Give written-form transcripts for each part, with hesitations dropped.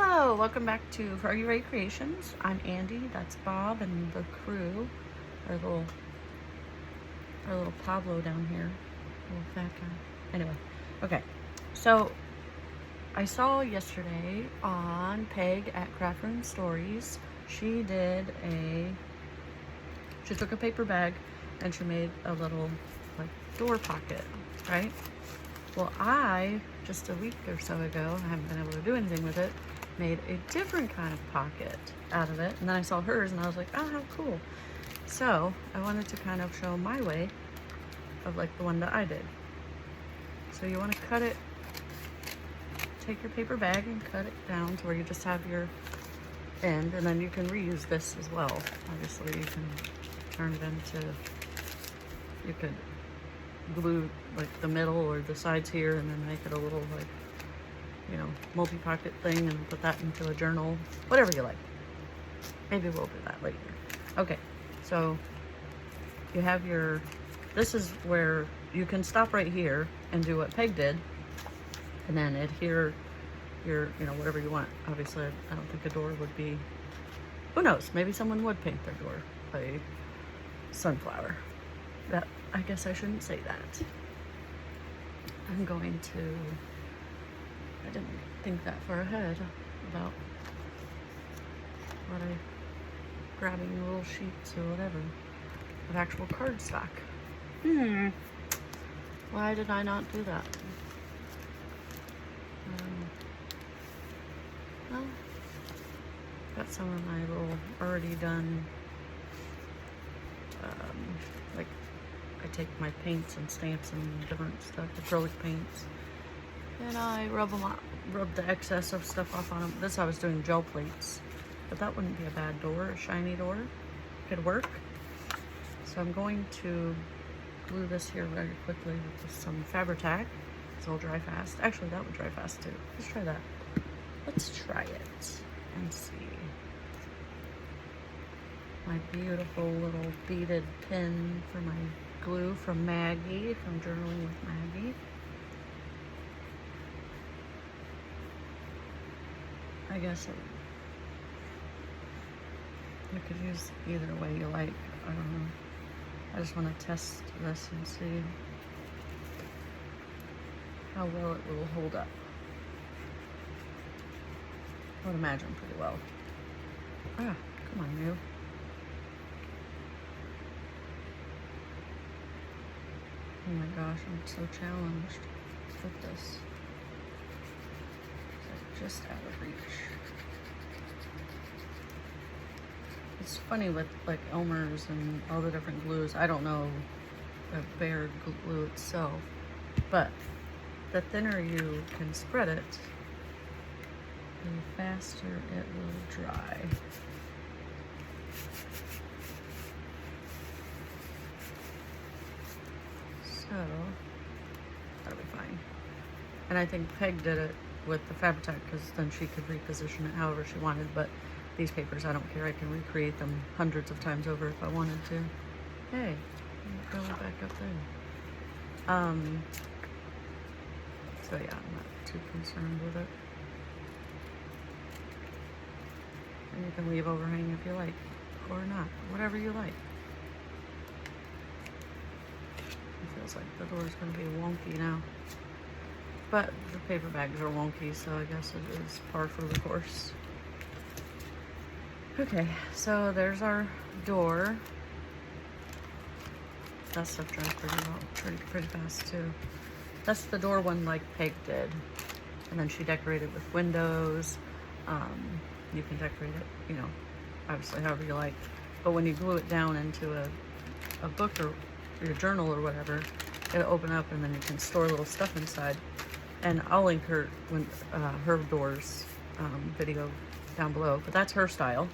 Hello, welcome back to For Are You Ready Creations. I'm Andy, that's Bob, and the crew, our little Pablo down here, little fat guy. Anyway, okay, so I saw yesterday on Peg at Craft Room Stories, she took a paper bag and she made a little like door pocket, right? Well, I, just a week or so ago, I haven't been able to do anything with it, made a different kind of pocket out of it. And then I saw hers and I was like, oh, how cool. So I wanted to kind of show my way of like the one that I did. So you want to cut it, take your paper bag and cut it down to where you just have your end, and then you can reuse this as well. Obviously you can turn it into, you could glue like the middle or the sides here and then make it a little like, you know, multi-pocket thing and put that into a journal, whatever you like. Maybe we'll do that later. Okay, so you have your, this is where you can stop right here and do what Peg did, and then adhere your, you know, whatever you want. Obviously, I don't think a door would be, who knows, maybe someone would paint their door a sunflower. That, I guess I shouldn't say that. I'm going to, I didn't think that far ahead about what grabbing little sheets or whatever of actual cardstock. Why did I not do that? Well, got some of my little already done, like I take my paints and stamps and different stuff, acrylic paints, and I rub the excess of stuff off on them. This I was doing gel plates, but that wouldn't be a bad door. A shiny door could work. So I'm going to glue this here very quickly with some Fabri-Tac. It'll dry fast. Actually, that would dry fast too. Let's try that. Let's try it and see. My beautiful little beaded pin for my glue from Maggie, from Journaling with Maggie. I guess you could use either way you like. I don't know. I just want to test this and see how well it will hold up. I would imagine pretty well. Ah, come on, you. Oh my gosh, I'm so challenged with this. It's just out of reach. It's funny with like Elmer's and all the different glues. I don't know the bare glue itself, but the thinner you can spread it, the faster it will dry. So that'll be fine. And I think Peg did it with the Fabri-Tac because then she could reposition it however she wanted, but these papers, I don't care. I can recreate them hundreds of times over if I wanted to. Hey, go back up there. So yeah, I'm not too concerned with it. And you can leave overhang if you like, or not, whatever you like. It feels like the door's gonna be wonky now. But the paper bags are wonky, so I guess it is par for the course. Okay, so there's our door. That stuff dries pretty well, pretty fast too. That's the door one like Peg did. And then she decorated with windows. You can decorate it, you know, obviously however you like. But when you glue it down into a book or your journal or whatever, it'll open up and then you can store little stuff inside. And I'll link her doors video down below, but that's her style.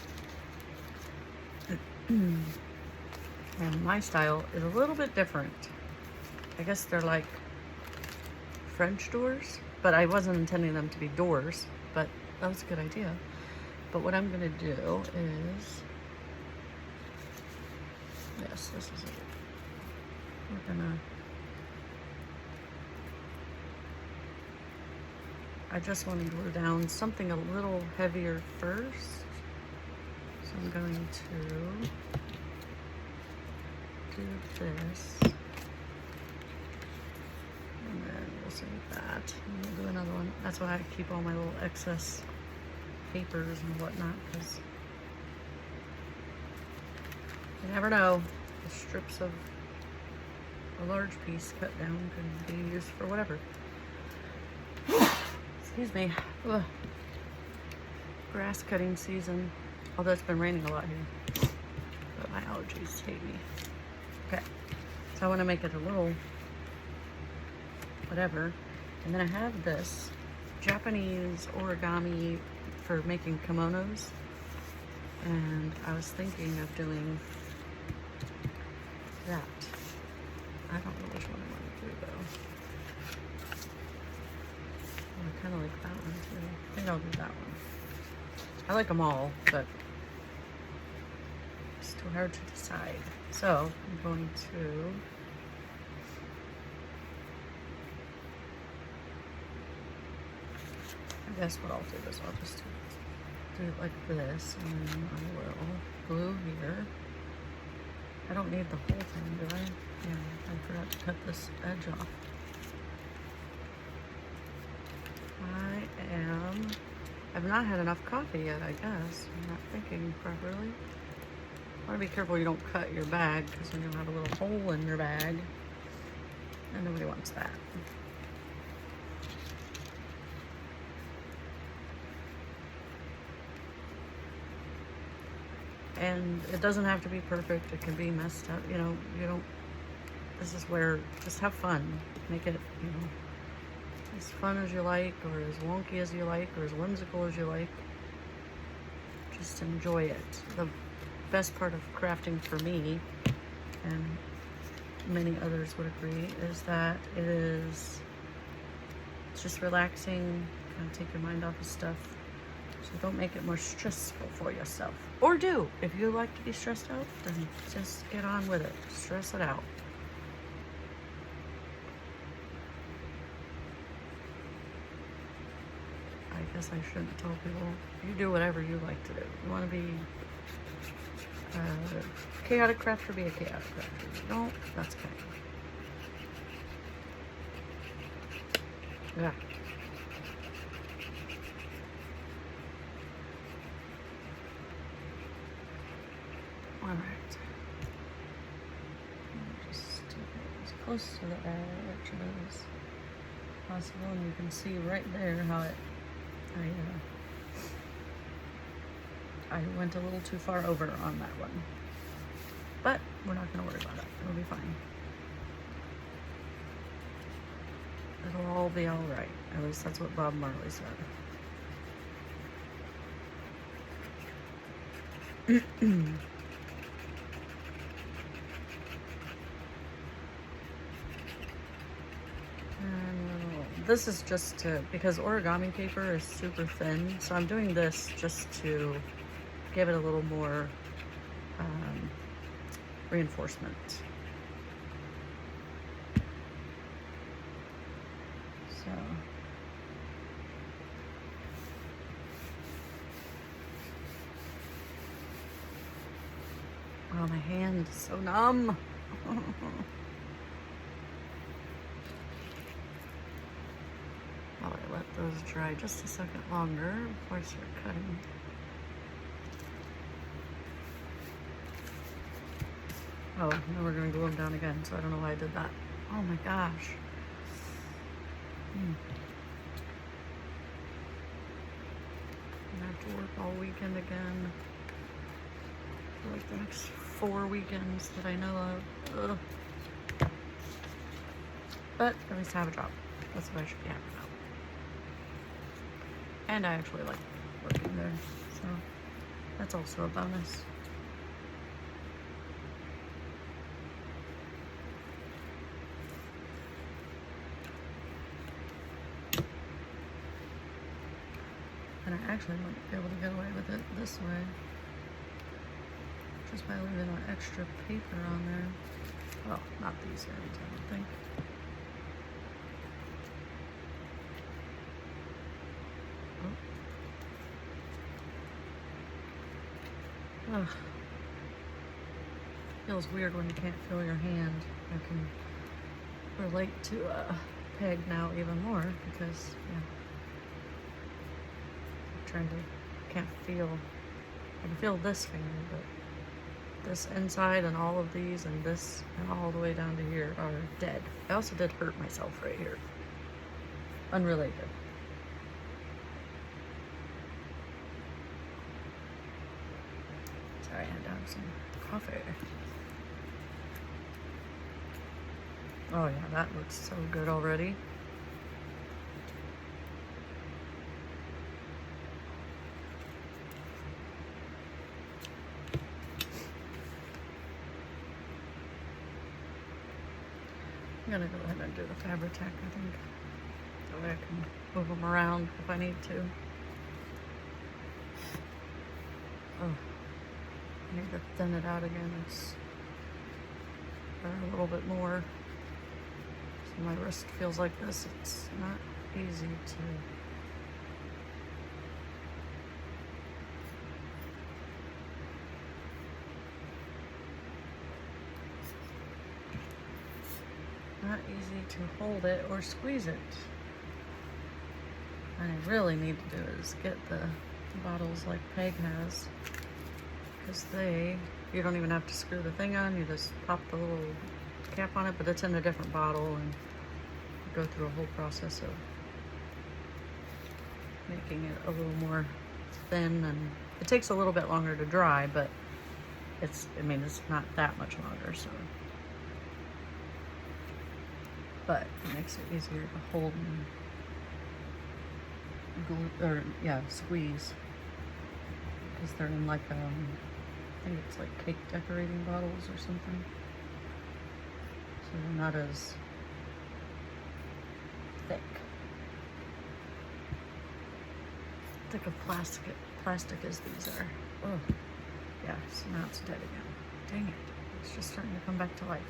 And my style is a little bit different. I guess they're like French doors, but I wasn't intending them to be doors, but that was a good idea. But what I'm gonna do is, yes, this is it. We're gonna, I just want to glue down something a little heavier first. So I'm going to do this. And then we'll save that. And we'll do another one. That's why I keep all my little excess papers and whatnot, because you never know. The strips of a large piece cut down can be used for whatever. Excuse me. Ugh. Grass cutting season. Although it's been raining a lot here. But my allergies hate me. Okay. So I want to make it a little whatever. And then I have this Japanese origami for making kimonos. And I was thinking of doing that. I don't know which one I want to do though. I kind of like that one too. I think I'll do that one. I like them all, but it's too hard to decide. So I'm going to I guess what I'll do is I'll just do it like this, and then I will glue here. I don't need the whole thing, do I? Yeah, I forgot to cut this edge off. I've not had enough coffee yet, I guess. I'm not thinking properly. I want to be careful you don't cut your bag, because then you'll have a little hole in your bag, and nobody wants that. And it doesn't have to be perfect. It can be messed up. You know, you don't, this is where, just have fun. Make it, you know, as fun as you like, or as wonky as you like, or as whimsical as you like. Just enjoy it. The best part of crafting for me, and many others would agree, is that it's just relaxing, kind of take your mind off of stuff. So don't make it more stressful for yourself. Or do. If you like to be stressed out, then just get on with it. Stress it out. I guess I shouldn't tell people, you do whatever you like to do. You want to be a chaotic crafter, be a chaotic crafter. If you don't, that's okay. Yeah. Alright. Just as close to the edge as possible, and you can see right there how it I went a little too far over on that one. But we're not going to worry about it. It'll be fine. It'll all be alright. At least that's what Bob Marley said. This is just to, because origami paper is super thin, so I'm doing this just to give it a little more reinforcement. So, oh, my hand is so numb. I'll let those dry just a second longer before I start cutting. Oh, now we're going to glue them down again, so I don't know why I did that. Oh my gosh. I'm going to have to work all weekend again. For like the next 4 weekends that I know of. Ugh. But at least I have a job. That's what I should be happy about. And I actually like working there, so that's also a bonus. And I actually might be able to get away with it this way, just by leaving an extra paper on there. Well, not these ends, I don't think. Ugh. Feels weird when you can't feel your hand. I can relate to peg now even more because, yeah, I'm trying to, can't feel, I can feel this finger, but this inside and all of these and this and all the way down to here are dead. I also did hurt myself right here. Unrelated. Sorry, I had to have some coffee. Oh yeah, that looks so good already. I'm gonna go ahead and do the Fabri-Tac, I think. That way I can move them around if I need to. Oh, I need to thin it out again. It's a little bit more. So my wrist feels like this. It's not easy to. Not easy to hold it or squeeze it. What I really need to do is get the bottles like Peg has, because you don't even have to screw the thing on, you just pop the little cap on it, but it's in a different bottle and you go through a whole process of making it a little more thin, and it takes a little bit longer to dry, but it's not that much longer, so. But it makes it easier to hold and squeeze, because they're in like I think it's like cake decorating bottles or something, so they're not as thick of plastic as these are. Oh yeah, so now it's dead again. Dang it, it's just starting to come back to life.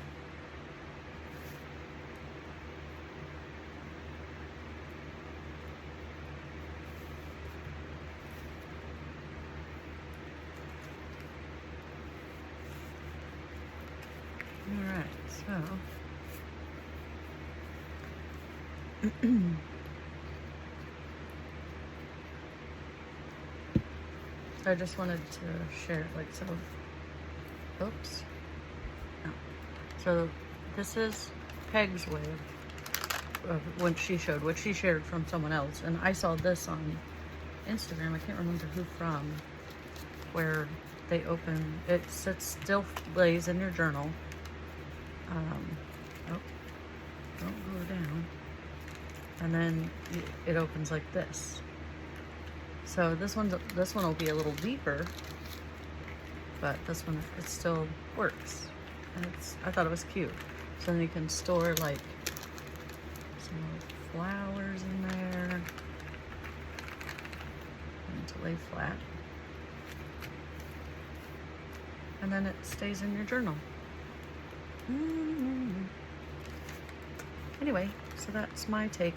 Alright, so I just wanted to share, oops. No. So this is Peg's way of what she shared from someone else. And I saw this on Instagram, I can't remember who from, where they open, it still lays in your journal. Don't go down. And then it opens like this. So this one will be a little deeper, but this one, it still works. And I thought it was cute. So then you can store like some flowers in there and to lay flat. And then it stays in your journal. Anyway, so that's my take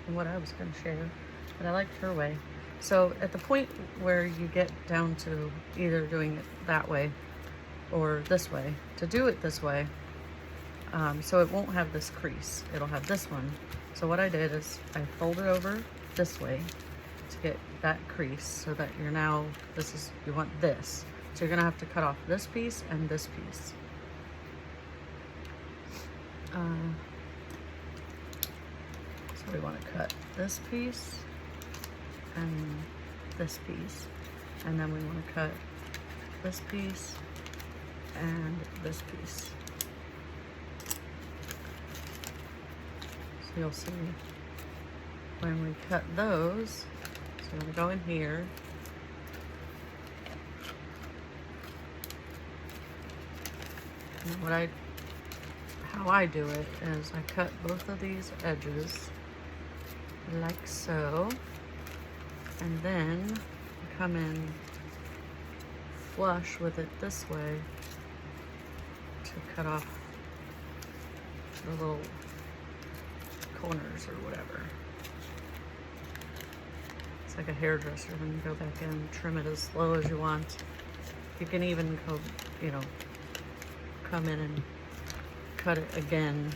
on what I was going to share, but I liked her way. So at the point where you get down to either doing it that way or this way, to do it this way, so it won't have this crease, it'll have this one. So what I did is I folded over this way to get that crease, so that you want this. So you're gonna have to cut off this piece and this piece. So we want to cut this piece and this piece, and then we want to cut this piece and this piece. So you'll see when we cut those, so I'm going to go in here. And how I do it is I cut both of these edges like so, and then come in flush with it this way to cut off the little corners or whatever. It's like a hairdresser when you go back in, trim it as low as you want. You can even go, you know, come in and cut it again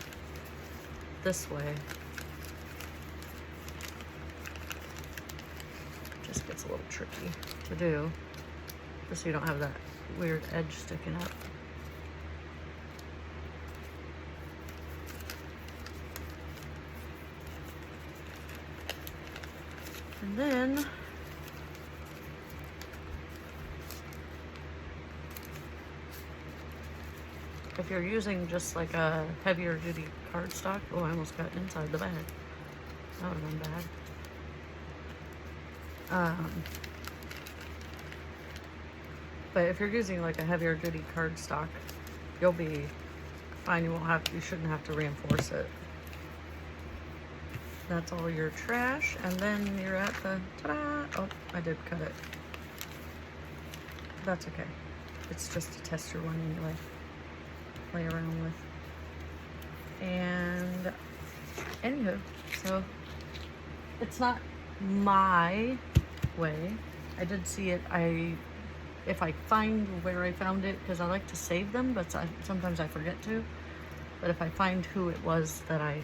this way. Just gets a little tricky to do, just so you don't have that weird edge sticking up. And then if you're using just like a heavier duty cardstock, oh, I almost got inside the bag. That would have been bad. But if you're using like a heavier duty cardstock, you'll be fine. You shouldn't have to reinforce it. That's all your trash, and then you're at the ta-da! Oh, I did cut it. That's okay. It's just a tester one anyway. Play around with. And anywho, so it's not my way. I did see it. If I find where I found it, because I like to save them, but sometimes I forget to. But if I find who it was that I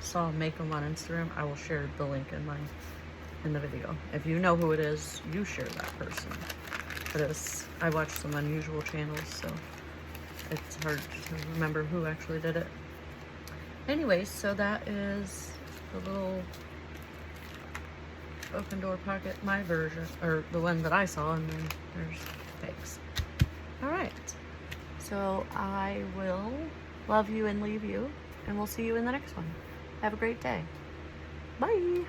saw make them on Instagram, I will share the link in the video. If you know who it is, you share that person. But I watch some unusual channels, so it's hard to remember who actually did it. Anyways, so that is the little open door pocket, my version, or the one that I saw, and then there's fakes. All right, so I will love you and leave you, and we'll see you in the next one. Have a great day. Bye.